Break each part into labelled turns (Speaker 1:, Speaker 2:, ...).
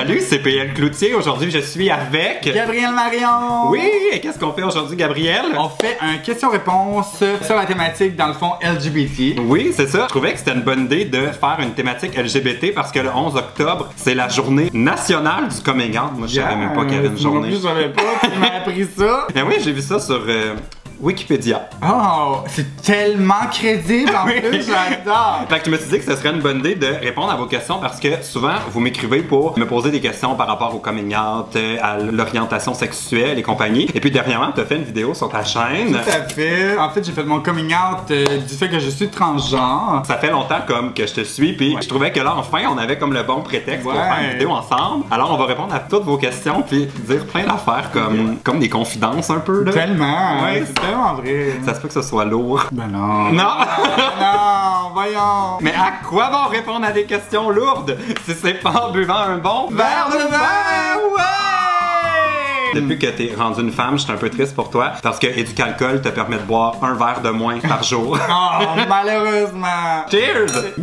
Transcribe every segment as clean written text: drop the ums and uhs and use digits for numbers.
Speaker 1: Salut, c'est PL Cloutier. Aujourd'hui, je suis avec...
Speaker 2: Gabrielle Marion!
Speaker 1: Oui, et qu'est-ce qu'on fait aujourd'hui, Gabrielle?
Speaker 2: On fait un question-réponse sur la thématique, dans le fond, LGBT.
Speaker 1: Oui, c'est ça. Je trouvais que c'était une bonne idée de faire une thématique LGBT parce que le 11 octobre, c'est la journée nationale du coming out. Moi, je savais même pas qu'il y avait une journée.
Speaker 2: Moi, je savais pas, tu m'as appris ça.
Speaker 1: Ben oui, j'ai vu ça sur... Wikipédia.
Speaker 2: Oh, c'est tellement crédible en plus, j'adore!
Speaker 1: Fait que je me suis dit que ce serait une bonne idée de répondre à vos questions parce que souvent vous m'écrivez pour me poser des questions par rapport au coming out, à l'orientation sexuelle et compagnie. Et puis dernièrement, tu as fait une vidéo sur ta chaîne.
Speaker 2: Tout à fait. En fait, j'ai fait mon coming out du fait que je suis transgenre.
Speaker 1: Ça fait longtemps comme que je te suis, puis je trouvais que là, enfin, on avait comme le bon prétexte pour faire une vidéo ensemble. Alors, on va répondre à toutes vos questions puis dire plein d'affaires comme des confidences un peu. Là.
Speaker 2: Tellement!
Speaker 1: Ouais,
Speaker 2: c'est tellement vrai.
Speaker 1: Ça se peut que ce soit lourd.
Speaker 2: Ben non.
Speaker 1: Non!
Speaker 2: Non, voyons.
Speaker 1: Mais à quoi bon répondre à des questions lourdes si c'est pas en buvant un bon verre de vin? Ouais! Depuis que t'es rendue une femme, je suis un peu triste pour toi parce que Éducalcool te permet de boire un verre de moins par jour.
Speaker 2: Oh, malheureusement.
Speaker 1: Cheers!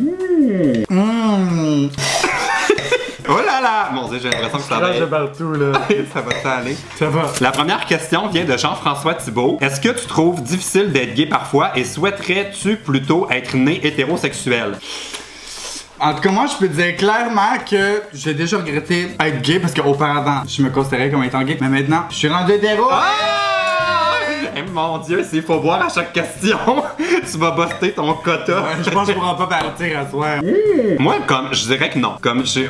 Speaker 1: Oh là là! Mon Dieu, j'ai l'impression que ça va être...
Speaker 2: partout, là.
Speaker 1: Ça va t'aller.
Speaker 2: Ça va.
Speaker 1: La première question vient de Jean-François Thibault. Est-ce que tu trouves difficile d'être gay parfois et souhaiterais-tu plutôt être né hétérosexuel?
Speaker 2: En tout cas, moi, je peux te dire clairement que j'ai déjà regretté être gay parce qu'auparavant, je me considérais comme étant gay. Mais maintenant, je suis rendu hétéro.
Speaker 1: Ah! Eh, mon Dieu, s'il faut boire à chaque question, tu vas buster ton quota.
Speaker 2: Ouais, je pense que je pourrai pas partir à soir.
Speaker 1: Moi, comme je dirais que non.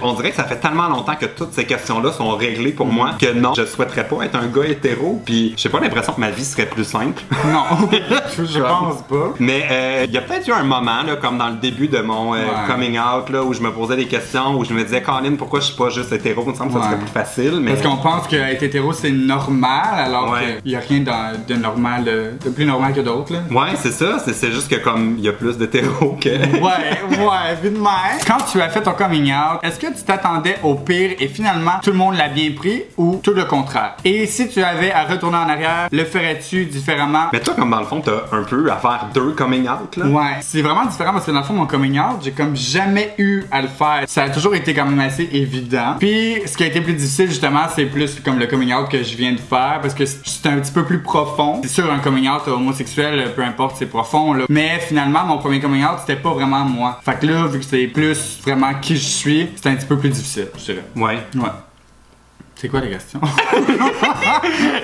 Speaker 1: On dirait que ça fait tellement longtemps que toutes ces questions-là sont réglées pour moi que non, je souhaiterais pas être un gars hétéro. Puis j'ai pas l'impression que ma vie serait plus simple.
Speaker 2: Non, je pense pas.
Speaker 1: Mais il y a peut-être eu un moment, là, comme dans le début de mon coming out, là, où je me posais des questions, où je me disais, Colin, pourquoi je suis pas juste hétéro? Il me semble que ça serait plus facile. Mais...
Speaker 2: Parce qu'on pense qu'être hétéro, c'est normal, alors qu'il y a rien de normal, de plus normal que d'autres.
Speaker 1: Ouais, c'est ça. C'est juste que comme il y a plus d'hétéros que...
Speaker 2: Ouais, évidemment. Quand tu as fait ton coming out, est-ce que tu t'attendais au pire et finalement tout le monde l'a bien pris ou tout le contraire? Et si tu avais à retourner en arrière, le ferais-tu différemment?
Speaker 1: Mais toi, comme dans le fond, t'as un peu à faire deux coming out, là.
Speaker 2: Ouais, c'est vraiment différent parce que dans le fond, mon coming out, j'ai comme jamais eu à le faire. Ça a toujours été quand même assez évident. Puis, ce qui a été plus difficile, justement, c'est plus comme le coming out que je viens de faire parce que c'est un petit peu plus profond. C'est sûr, un coming out homosexuel, peu importe, c'est profond, là. Mais finalement, mon premier coming out, c'était pas vraiment moi. Fait que là, vu que c'est plus vraiment qui je suis, c'est un petit peu plus difficile, je dirais.
Speaker 1: Ouais.
Speaker 2: Ouais. C'est quoi les questions?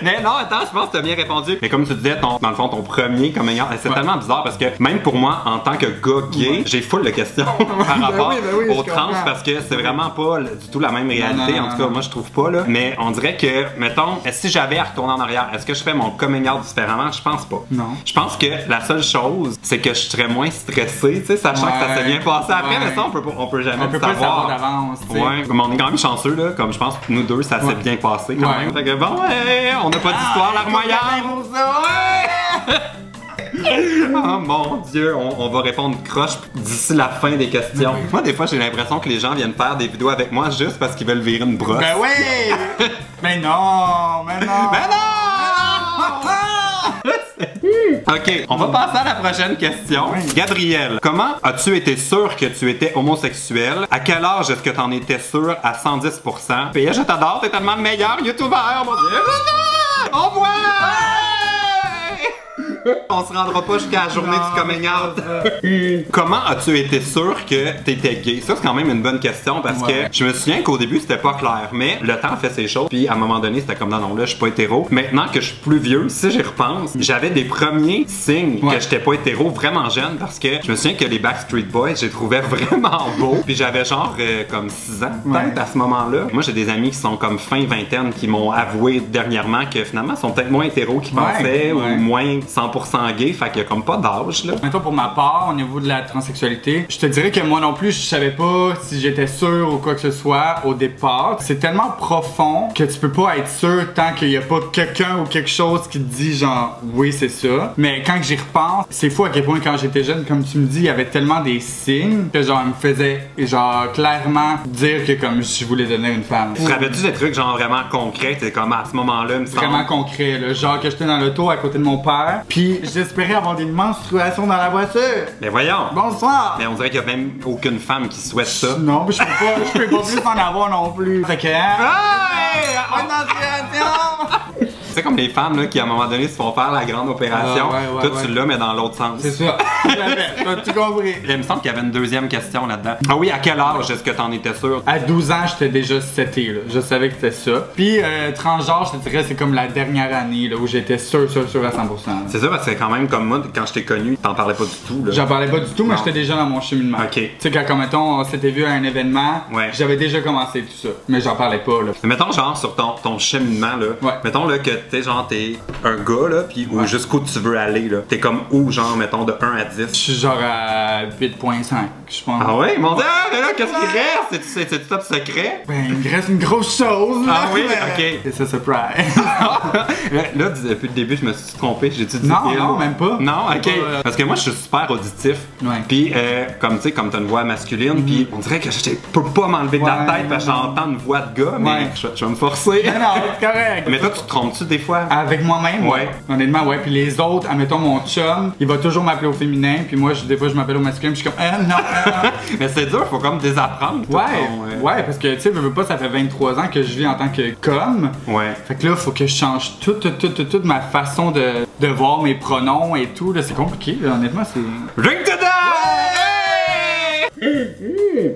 Speaker 1: Mais non, attends, je pense que t'as bien répondu. Mais comme tu disais, dans le fond, ton premier coming out, c'est tellement bizarre parce que même pour moi, en tant que gars gay, j'ai full de questions par rapport aux trans parce que c'est vraiment pas du tout la même réalité. En tout cas, moi, je trouve pas, là. Mais on dirait que, mettons, si j'avais à retourner en arrière, est-ce que je fais mon coming out différemment? Je pense pas.
Speaker 2: Non.
Speaker 1: Je pense que la seule chose, c'est que je serais moins stressé, tu sais, sachant que ça s'est bien passé après, mais ça, on peut jamais le savoir.
Speaker 2: d'avance, tu sais.
Speaker 1: Ouais, mais on est quand même chanceux, là. Comme je pense que nous deux, ça s'est bien passé quand même. Fait que bon, on n'a pas d'histoire larmoyante. Oh mon Dieu, on va répondre croche d'ici la fin des questions. Moi, des fois, j'ai l'impression que les gens viennent faire des vidéos avec moi juste parce qu'ils veulent virer une brosse.
Speaker 2: Ben oui! Mais non! Mais non!
Speaker 1: Mais non! Ok, on va passer à la prochaine question. Gabrielle, comment as-tu été sûr que tu étais homosexuel? À quel âge est-ce que t'en étais sûr à 110%? Puis je t'adore, t'es tellement le meilleur youtubeur, mon Dieu! Au revoir! On se rendra pas jusqu'à la journée du coming out. Comment as-tu été sûr que t'étais gay? Ça, c'est quand même une bonne question parce que je me souviens qu'au début, c'était pas clair. Mais le temps fait ses choses. Puis à un moment donné, c'était comme non, là, je suis pas hétéro. Maintenant que je suis plus vieux, si j'y repense, j'avais des premiers signes que j'étais pas hétéro vraiment jeune parce que je me souviens que les Backstreet Boys, je les trouvais vraiment beaux. Puis j'avais genre comme 6 ans peut-être à ce moment-là. Moi, j'ai des amis qui sont comme fin vingtaine qui m'ont avoué dernièrement que finalement, ils sont peut-être moins hétéros qu'ils pensaient ou moins 100% gay, fait qu'il y a comme pas d'âge là.
Speaker 2: Maintenant pour ma part, au niveau de la transsexualité, je te dirais que moi non plus, je savais pas si j'étais sûr ou quoi que ce soit au départ. C'est tellement profond que tu peux pas être sûr tant qu'il y a pas quelqu'un ou quelque chose qui te dit genre oui c'est ça. Mais quand j'y repense, c'est fou à quel point quand j'étais jeune, comme tu me dis, il y avait tellement des signes que genre me faisait genre clairement dire que comme je voulais devenir une femme.
Speaker 1: Tu te rappelles-tu des trucs genre vraiment concrets, c'est comme à ce moment-là, me semble.
Speaker 2: Vraiment concret là, genre que j'étais dans l'auto à côté de mon père, puis Puis j'espérais avoir des menstruations dans la voiture.
Speaker 1: Mais voyons.
Speaker 2: Bonsoir.
Speaker 1: Mais on dirait qu'il y a même aucune femme qui souhaite ça.
Speaker 2: Non, je peux pas plus en avoir non plus. Fait que, hein?
Speaker 1: C'est comme les femmes là, qui à un moment donné se font faire la grande opération. Toi tu l'as mais dans l'autre sens.
Speaker 2: C'est ça. Tu compris.
Speaker 1: Il me semble qu'il y avait une deuxième question là-dedans. Ah oui, à quel âge est-ce que t'en étais sûr?
Speaker 2: À 12 ans, j'étais déjà seté, là. Je savais que c'était ça. Puis transgenre, je te dirais, c'est comme la dernière année là, où j'étais sûr à 100%.
Speaker 1: C'est ça parce que quand même comme moi, quand je t'ai connu, t'en parlais pas du tout.
Speaker 2: J'en parlais pas du tout, mais j'étais déjà dans mon cheminement.
Speaker 1: Ok.
Speaker 2: Tu sais, quand mettons, on s'était vu à un événement, j'avais déjà commencé tout ça. Mais j'en parlais pas là.
Speaker 1: Mais mettons genre sur ton cheminement là. Mettons là que t'es genre t'es un gars là, puis jusqu'où tu veux aller là. T'es comme où genre mettons de 1 à 10? Je
Speaker 2: suis genre à 8.5, je pense.
Speaker 1: Ah ouais, mon dieu, mais là qu'est-ce qui reste? C'est top secret?
Speaker 2: Ben il me reste une grosse chose.
Speaker 1: Ah oui, ok.
Speaker 2: C'est ça surprise.
Speaker 1: Là depuis le début je me suis trompé, j'ai-tu dit
Speaker 2: non, même pas.
Speaker 1: Non, ok. Parce que moi je suis super auditif. Puis comme tu sais, comme t'as une voix masculine, puis on dirait que je peux pas m'enlever de la tête parce que j'entends une voix de gars, mais je vais me forcer.
Speaker 2: Non, c'est correct.
Speaker 1: Mais toi tu te trompes-tu des fois?
Speaker 2: Avec moi-même, honnêtement, Puis les autres, admettons mon chum, il va toujours m'appeler au féminin, puis moi, des fois, je m'appelle au masculin, puis je suis comme, non.
Speaker 1: Mais c'est dur, faut comme désapprendre.
Speaker 2: Ouais, parce que, tu sais, veux pas, ça fait 23 ans que je vis en tant que com. Fait que là, faut que je change toute ma façon de voir mes pronoms et tout. Là, c'est compliqué, là, honnêtement, c'est.
Speaker 1: Drink to die!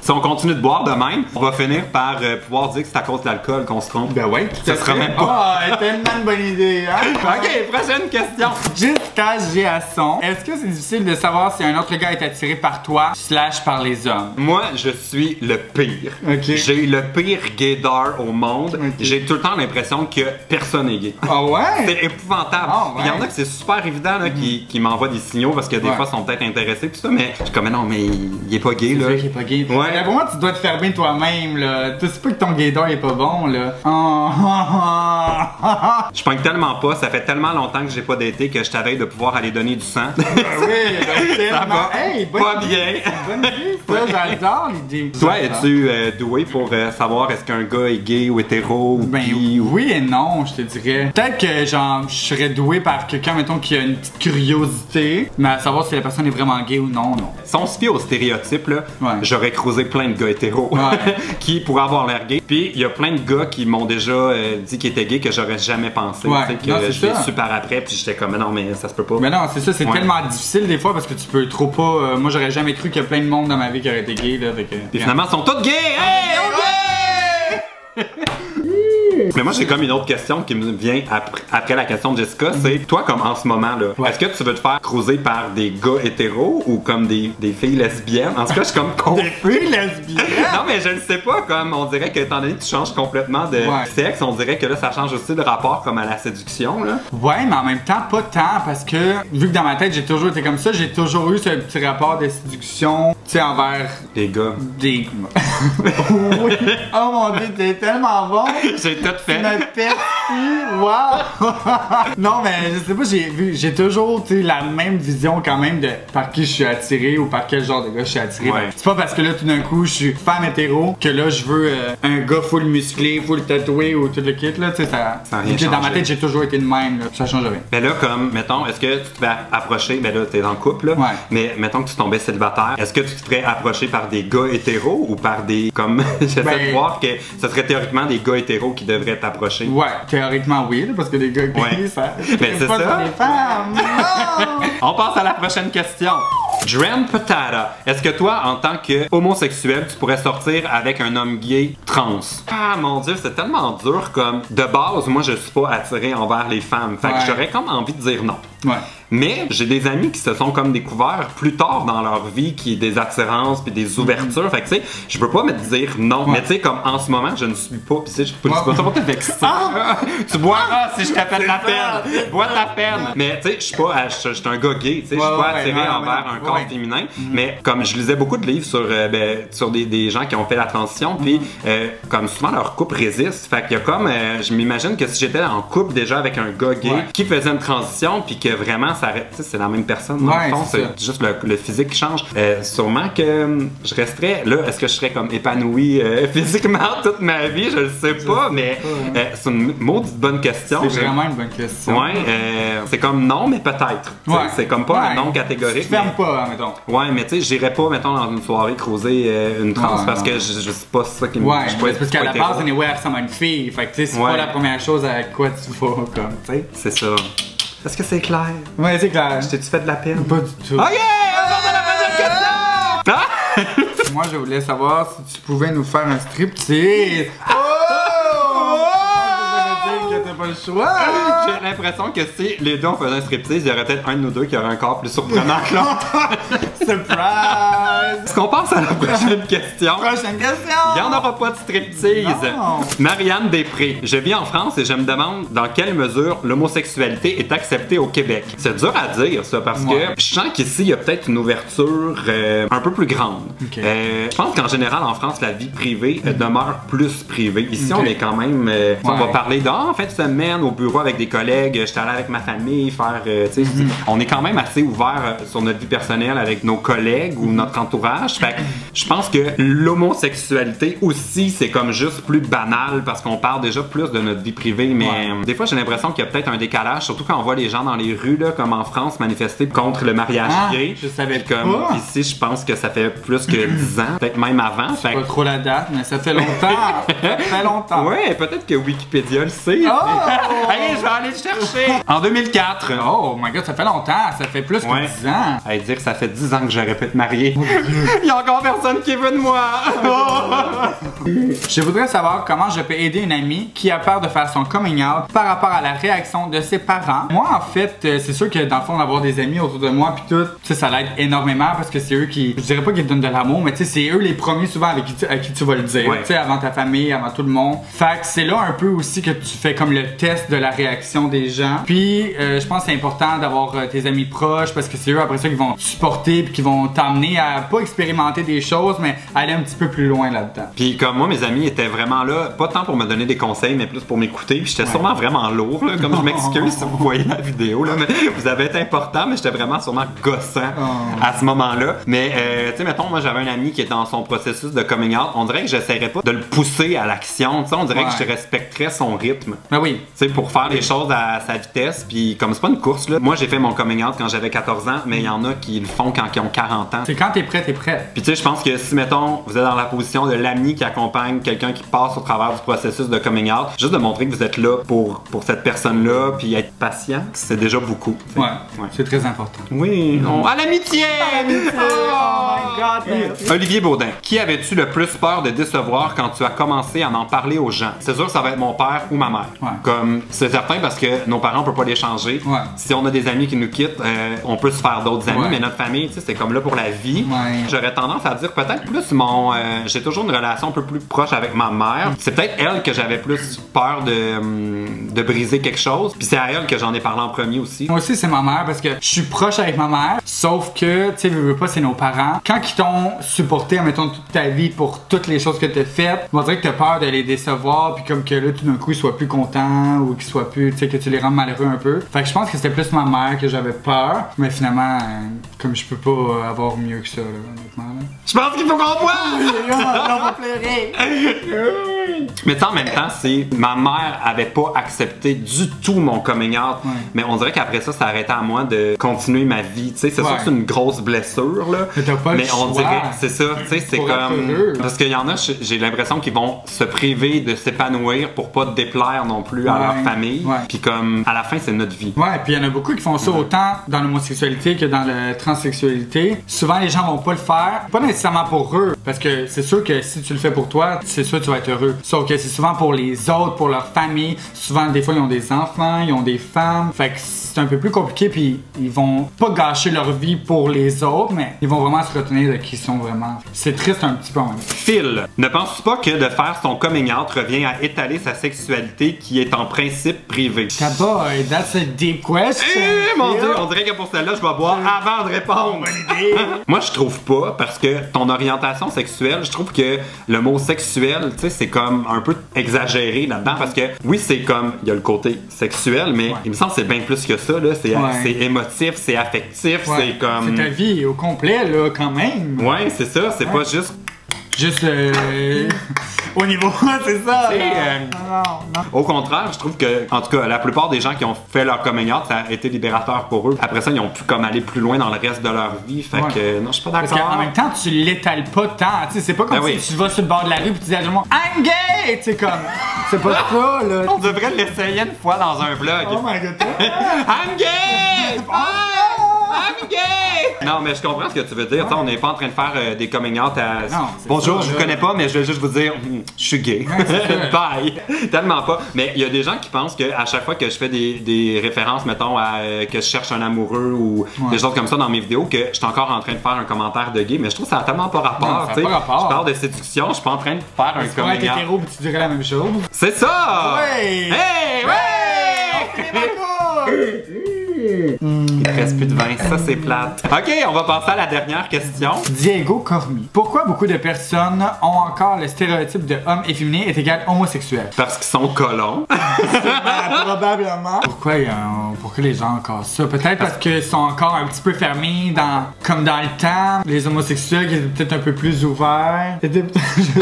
Speaker 1: Si on continue de boire de même, on va finir par pouvoir dire que c'est à cause de l'alcool qu'on se trompe.
Speaker 2: Ben ouais,
Speaker 1: ça sera même pas.
Speaker 2: Ah, tellement une bonne idée, hein?
Speaker 1: Ok, prochaine question.
Speaker 2: Jusqu'à Géasson, est-ce que c'est difficile de savoir si un autre gars est attiré par toi / par les hommes?
Speaker 1: Moi, je suis le pire. J'ai le pire gaydar au monde. J'ai tout le temps l'impression que personne n'est gay.
Speaker 2: Ah ouais?
Speaker 1: C'est épouvantable. Il y en a que c'est super évident là, qui m'envoient des signaux parce que des fois, ils sont peut-être intéressés tout ça, mais je suis comme, non, mais il est pas gay.
Speaker 2: C'est vrai qu'il est pas gay. Mais pour moi, tu dois te faire bien toi-même, là. Tu sais pas que ton gaydar est pas bon, là.
Speaker 1: Je pogne tellement pas, ça fait tellement longtemps que j'ai pas daté que je t'avais de pouvoir aller donner du sang.
Speaker 2: Ça
Speaker 1: va pas bien.
Speaker 2: Bonne idée, ça, j'adore l'idée.
Speaker 1: Toi, es-tu doué pour savoir est-ce qu'un gars est gay ou hétéro ou bi?
Speaker 2: Oui et non, je te dirais. Peut-être que genre, je serais doué par quelqu'un, mettons, qui a une petite curiosité, mais à savoir si la personne est vraiment gay ou non.
Speaker 1: Si on se fie aux stéréotypes, là, j'aurais croisé plein de gars hétéros qui pourraient avoir l'air gay. Puis il y a plein de gars qui m'ont déjà dit qu'ils étaient gays que j'aurais jamais pensé. Que je l'ai su par après, puis j'étais comme non, mais ça se peut pas.
Speaker 2: Mais non, c'est ça, c'est tellement difficile des fois parce que tu peux trop pas. Moi, j'aurais jamais cru qu'il y a plein de monde dans ma vie qui aurait été gay. Là,
Speaker 1: puis finalement, ils sont tous gays! Hey, Mais moi, j'ai comme une autre question qui me vient après la question de Jessica. C'est toi, comme en ce moment, là, est-ce que tu veux te faire cruiser par des gars hétéros ou comme des filles lesbiennes? En tout cas, je suis comme
Speaker 2: Des filles lesbiennes?
Speaker 1: Non, mais je ne sais pas. Comme on dirait que, étant donné que tu changes complètement de sexe, on dirait que là, ça change aussi de rapport comme à la séduction. Là.
Speaker 2: Ouais, mais en même temps, pas tant parce que, vu que dans ma tête, j'ai toujours été comme ça, j'ai toujours eu ce petit rapport de séduction, tu sais, envers.
Speaker 1: Des gars.
Speaker 2: Oui. Oh mon dieu, t'es tellement bon.
Speaker 1: J'ai tout fait.
Speaker 2: Tu me perçu. Wow. Non, mais je sais pas, j'ai toujours, tu sais, la même vision quand même de par qui je suis attiré ou par quel genre de gars je suis attiré. C'est pas parce que là, tout d'un coup, je suis femme hétéro que là, je veux un gars full musclé, full tatoué ou tout le kit, là, tu sais, ça dans ma tête, j'ai toujours été de même, là. Ça change rien.
Speaker 1: Mais là, comme, mettons, est-ce que tu te fais approcher, ben là, t'es en couple, là, mais mettons que tu tombais célibataire, est-ce que tu te ferais approcher par des gars hétéros ou par des, comme, j'essaie de voir que ce serait théoriquement des gars hétéros qui devraient t'approcher?
Speaker 2: Ouais, théoriquement oui, là, parce que des gars gays, ça.
Speaker 1: Mais c'est ça.
Speaker 2: Les femmes. Non.
Speaker 1: On passe à la prochaine question. Dren Patata, est-ce que toi, en tant que homosexuel, tu pourrais sortir avec un homme gay trans? Ah mon dieu, c'est tellement dur comme de base, moi je suis pas attiré envers les femmes. Fait que j'aurais comme envie de dire non. Mais j'ai des amis qui se sont comme découverts plus tard dans leur vie qui est des attirances puis des ouvertures. Fait que tu sais, je peux pas me dire non. Mais tu sais, comme en ce moment, je ne suis pas. Pis tu sais, je peux pas te vexer. Tu boiras si je t'appelle la peine. Bois ta peine. Mais tu sais, je suis pas. Je suis un gars gay. Tu sais, je suis pas attiré envers un corps féminin. Mais comme je lisais beaucoup de livres sur des gens qui ont fait la transition, puis comme souvent leur couple résiste. Fait qu'il y a comme. Je m'imagine que si j'étais en couple déjà avec un gars gay qui faisait une transition, puis que vraiment ça reste, tu sais, c'est la même personne.
Speaker 2: Ouais,
Speaker 1: dans le fond,
Speaker 2: c'est
Speaker 1: c'est juste le physique qui change. Sûrement que je resterais là. Est-ce que je serais comme épanoui physiquement toute ma vie? Je le sais pas, mais c'est une maudite bonne question.
Speaker 2: C'est vraiment une bonne question.
Speaker 1: Ouais, c'est comme non, mais peut-être.
Speaker 2: Ouais.
Speaker 1: C'est comme pas un non catégorique.
Speaker 2: Tu fermes pas, mettons.
Speaker 1: Ouais, mais tu sais, j'irais pas, mettons, dans une soirée creuser une trans parce que je sais pas ça qui me.
Speaker 2: Ouais,
Speaker 1: je
Speaker 2: parce qu'à la base, anyway, elle ressemble à une fille. Fait que tu sais, c'est pas la première chose à quoi tu vas, comme, tu sais.
Speaker 1: C'est ça. Est-ce que c'est clair?
Speaker 2: Ouais, c'est clair.
Speaker 1: T'es-tu fait de la peine?
Speaker 2: Pas du tout.
Speaker 1: Ok! On passe à la prochaine question!
Speaker 2: Moi, je voulais savoir si tu pouvais nous faire un striptease. T'as pas le choix!
Speaker 1: J'ai l'impression que si les deux on faisait un striptease, il y aurait peut-être un de nous deux qui aurait un corps plus surprenant que l'autre.
Speaker 2: Surprise!
Speaker 1: Est-ce qu'on passe à la prochaine question?
Speaker 2: Prochaine question!
Speaker 1: Il n'y en aura pas de striptease.
Speaker 2: Non.
Speaker 1: Marianne Després. Je vis en France et je me demande dans quelle mesure l'homosexualité est acceptée au Québec. C'est dur à dire ça parce que je sens qu'ici il y a peut-être une ouverture un peu plus grande.
Speaker 2: Okay.
Speaker 1: Je pense qu'en général en France la vie privée demeure plus privée. Ici on est quand même, on va parler en fin de semaine au bureau avec des collègues, j'étais allé avec ma famille faire, tu sais, on est quand même assez ouvert sur notre vie personnelle avec nos collègues ou notre entourage. Fait que je pense que l'homosexualité aussi c'est comme juste plus banal parce qu'on parle déjà plus de notre vie privée, mais des fois j'ai l'impression qu'il y a peut-être un décalage, surtout quand on voit les gens dans les rues là, comme en France manifester contre le mariage gay.
Speaker 2: Je savais
Speaker 1: comme
Speaker 2: pas.
Speaker 1: Ici je pense que ça fait plus que 10 ans, peut-être même avant.
Speaker 2: Fait pas trop la date, mais ça fait longtemps. Ça fait longtemps.
Speaker 1: Ouais, peut-être que Wikipédia le sait. Allez, je vais aller le chercher. En 2004.
Speaker 2: Oh my god, ça fait longtemps. Ça fait plus que 10 ans.
Speaker 1: Allez, dire que ça fait 10 ans que j'aurais pu être marié. Il y a encore personne qui veut de moi.
Speaker 2: Je voudrais savoir comment je peux aider une amie qui a peur de faire son coming out par rapport à la réaction de ses parents. Moi, en fait, c'est sûr que dans le fond, d'avoir des amis autour de moi puis tout, tu sais, ça l'aide énormément parce que c'est eux qui, je dirais pas qu'ils te donnent de l'amour, mais tu sais, c'est eux les premiers souvent avec à qui tu vas le dire. Tu sais, avant ta famille, avant tout le monde. Fait que c'est là un peu aussi que tu fais comme le test de la réaction des gens. Puis, je pense que c'est important d'avoir tes amis proches parce que c'est eux après ça qui vont te supporter puis qui vont t'amener à pas expérimenter des choses, mais aller un petit peu plus loin là-dedans.
Speaker 1: Puis comme moi, mes amis étaient vraiment là, pas tant pour me donner des conseils, mais plus pour m'écouter. Puis j'étais sûrement vraiment lourd, là, comme je m'excuse si vous voyez la vidéo, là, mais vous avez été important, mais j'étais vraiment sûrement gossant à ce moment-là. Mais tu sais, mettons, moi j'avais un ami qui est dans son processus de coming out, on dirait que j'essaierais pas de le pousser à l'action, tu sais, on dirait que je respecterais son rythme.
Speaker 2: Ben oui.
Speaker 1: Tu sais, pour faire les choses à sa vitesse, puis comme c'est pas une course, là. Moi j'ai fait mon coming out quand j'avais 14 ans, mais il y en a qui le font quand ils ont 40 ans.
Speaker 2: C'est quand t'es prêt, t'es prêt.
Speaker 1: Puis tu sais, je pense que si, mettons, vous êtes dans la position de l'ami qui accompagne quelqu'un qui passe au travers du processus de coming out, juste de montrer que vous êtes là pour cette personne-là, puis être patient, c'est déjà beaucoup.
Speaker 2: Ouais. C'est très important.
Speaker 1: Oui. À l'amitié!
Speaker 2: Oh my god!
Speaker 1: Olivier Baudin, qui avais-tu le plus peur de décevoir quand tu as commencé à en parler aux gens? C'est sûr que ça va être mon père ou ma mère. Comme, c'est certain parce que nos parents, on peut pas les changer. Si on a des amis qui nous quittent, on peut se faire d'autres amis, mais notre famille, tu sais, c'est comme là pour la vie. J'aurais tendance à dire peut-être plus j'ai toujours une relation un peu plus proche avec ma mère. C'est peut-être elle que j'avais plus peur de briser quelque chose. Puis c'est à elle que j'en ai parlé en premier aussi.
Speaker 2: Moi aussi, c'est ma mère parce que je suis proche avec ma mère. Sauf que, tu sais, veux pas, c'est nos parents. Quand ils t'ont supporté, mettons, toute ta vie pour toutes les choses que t'as faites, on dirait que t'as peur de les décevoir. Puis comme que là, tout d'un coup, ils soient plus contents ou qu'ils soient plus, tu sais, que tu les rends malheureux un peu. Fait que je pense que c'était plus ma mère que j'avais peur. Mais finalement, comme je peux pas avoir mieux que ça, là, honnêtement. Là.
Speaker 1: Je pense qu'il faut qu'on voit!
Speaker 2: On va pleurer!
Speaker 1: Mais tu sais, en même temps, c'est ma mère avait pas accepté du tout mon coming out. Mais on dirait qu'après ça, ça arrêtait à moi de continuer ma vie. Tu sais, c'est sûr que c'est une grosse blessure, là.
Speaker 2: Mais t'as pas le choix.
Speaker 1: On dirait, c'est ça, tu sais, c'est comme. Parce qu'il y en a, j'ai l'impression qu'ils vont se priver de s'épanouir pour pas déplaire non plus à leur famille. Puis comme, à la fin, c'est notre vie.
Speaker 2: Ouais, puis il y en a beaucoup qui font ça autant dans l'homosexualité que dans la transsexualité. Souvent, les gens vont pas le faire, pas nécessairement pour eux, parce que c'est sûr que si tu le fais pour toi, c'est sûr que tu vas être heureux. Sauf que c'est souvent pour les autres, pour leur famille. Souvent, des fois, ils ont des enfants, ils ont des femmes. Fait que c'est un peu plus compliqué, puis ils vont pas gâcher leur vie pour les autres, mais ils vont vraiment se retenir de qui ils sont vraiment. C'est triste un petit peu en même temps.
Speaker 1: Phil, ne penses-tu pas que de faire son coming out revient à étaler sa sexualité qui est en principe privée?
Speaker 2: Boy, that's a deep question.
Speaker 1: Mon Dieu, on dirait que pour celle-là, je vais boire avant de répondre. Moi, je trouve pas, parce que ton orientation sexuelle, je trouve que le mot sexuel, tu sais, c'est comme comme un peu exagéré là-dedans parce que oui, c'est comme, il y a le côté sexuel, mais il me semble que c'est bien plus que ça, là. C'est émotif, c'est affectif, c'est comme.
Speaker 2: C'est ta vie au complet, là, quand même.
Speaker 1: Ouais, c'est ça, c'est pas juste.
Speaker 2: Juste au niveau, c'est ça.
Speaker 1: Non. Au contraire, je trouve que, en tout cas, la plupart des gens qui ont fait leur coming out, ça a été libérateur pour eux. Après ça, ils ont pu comme aller plus loin dans le reste de leur vie. Fait que non, je suis pas d'accord.
Speaker 2: Parce qu'en même temps, tu l'étales pas tant. Tu sais, c'est pas comme si tu vas sur le bord de la rue et tu dis à tout le monde I'm gay! Tu sais, comme. C'est pas ça, là.
Speaker 1: On devrait l'essayer une fois dans un vlog.
Speaker 2: Oh my god.
Speaker 1: I'm gay! I'm gay! Non, mais je comprends ce que tu veux dire. On n'est pas en train de faire des coming out à.
Speaker 2: Non,
Speaker 1: bonjour, je vous connais pas, mais je vais juste vous dire, je suis gay. Bye! Tellement pas. Mais il y a des gens qui pensent qu'à chaque fois que je fais des références, mettons, à que je cherche un amoureux ou des choses comme ça dans mes vidéos, que je suis encore en train de faire un commentaire de gay. Mais je trouve que ça a tellement pas rapport. Je parle de séduction, je suis pas en train de faire un coming out.
Speaker 2: Si tu es hétéro, tu dirais la même chose.
Speaker 1: C'est ça!
Speaker 2: Ouais!
Speaker 1: Hey! Il te reste plus de vin, ça c'est plate. Ok, on va passer à la dernière question.
Speaker 2: Diego Cormi. Pourquoi beaucoup de personnes ont encore le stéréotype de homme efféminé est égal homosexuel?
Speaker 1: Parce qu'ils sont colons.
Speaker 2: Probablement. Pourquoi les gens ont encore ça? Peut-être parce qu'ils sont encore un petit peu fermés comme dans le temps. Les homosexuels qui étaient peut-être un peu plus ouverts.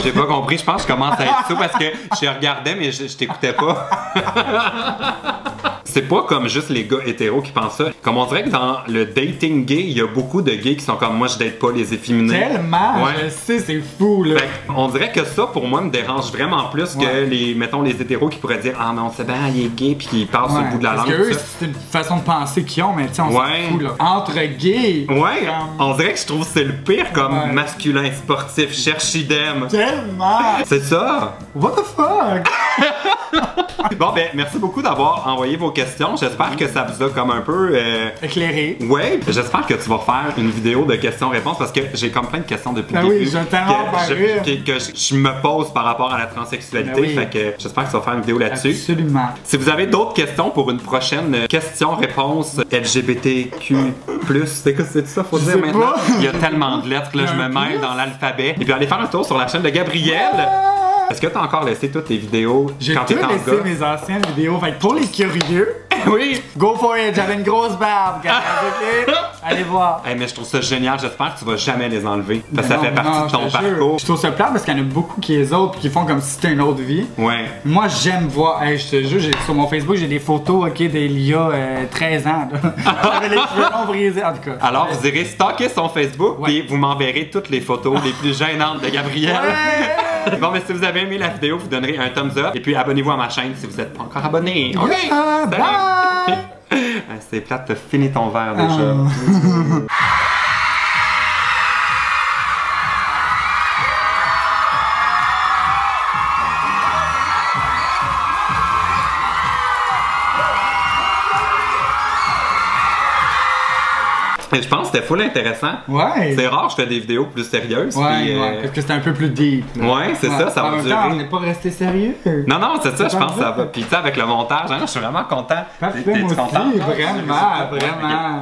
Speaker 1: J'ai pas compris, je pense que je commence à être sous parce que je regardais mais je t'écoutais pas. C'est pas comme juste les gars hétéros qui pensent ça. Comme on dirait que dans le dating gay, il y a beaucoup de gays qui sont comme moi, je date pas les efféminés.
Speaker 2: Tellement! Je sais, c'est fou, là.
Speaker 1: On dirait que ça, pour moi, me dérange vraiment plus que mettons, les hétéros qui pourraient dire ah non, c'est bien, il est gay, puis qui parlent sur le bout de la langue.
Speaker 2: Parce que eux, c'est une façon de penser qu'ils ont, mais tu sais, on s'en fout, là. Entre gays!
Speaker 1: Ouais! On dirait que je trouve que c'est le pire comme masculin sportif, cherche idem.
Speaker 2: Tellement!
Speaker 1: C'est ça!
Speaker 2: What the fuck?
Speaker 1: Bon, ben, merci beaucoup d'avoir envoyé vos questions. J'espère que ça vous a comme un peu
Speaker 2: éclairé.
Speaker 1: Ouais, j'espère que tu vas faire une vidéo de questions-réponses parce que j'ai comme plein de questions depuis le début.
Speaker 2: Oui, j'ai tellement
Speaker 1: que je me pose par rapport à la transsexualité. Fait que j'espère que tu vas faire une vidéo là-dessus.
Speaker 2: Absolument.
Speaker 1: Si vous avez d'autres questions pour une prochaine question-réponse LGBTQ+, c'est ça, faut dire maintenant. Il y a tellement de lettres que là, je me mêle dans l'alphabet. Et puis allez faire un tour sur la chaîne de Gabriel. Est-ce que t'as encore laissé toutes tes vidéos quand t'étais en gars?
Speaker 2: J'ai tout laissé mes anciennes vidéos. Fait que pour les curieux,
Speaker 1: oui,
Speaker 2: go for it. J'avais une grosse barbe, guys, ok? Allez voir.
Speaker 1: Hey, mais je trouve ça génial. J'espère que tu vas jamais les enlever. Parce que ça fait partie de ton parcours.
Speaker 2: Je trouve ça plate parce qu'il y en a beaucoup qui les autres qui font comme si c'était une autre vie.
Speaker 1: Ouais.
Speaker 2: Moi, j'aime voir. Hey, je te jure, sur mon Facebook, j'ai des photos, ok, d'il y a 13 ans. J'avais les cheveux longs brisés, en tout cas.
Speaker 1: Alors, vous irez stalker son Facebook et vous m'enverrez toutes les photos les plus gênantes de Gabriel. Bon, mais si vous avez aimé la vidéo, vous donnerez un thumbs up. Et puis, abonnez-vous à ma chaîne si vous n'êtes pas encore abonné. OK?
Speaker 2: Bye!
Speaker 1: C'est plate, t'as fini ton verre déjà. Je pense que c'était full intéressant.
Speaker 2: Ouais.
Speaker 1: C'est rare, je fais des vidéos plus sérieuses.
Speaker 2: Ouais, parce que c'était un peu plus deep. Là.
Speaker 1: Ouais, c'est ça, ça va durer.
Speaker 2: On n'est pas resté sérieux.
Speaker 1: Non, c'est ça, je pense que ça va. Puis tu sais, avec le montage, je suis vraiment content.
Speaker 2: Parfait, moi aussi, vraiment.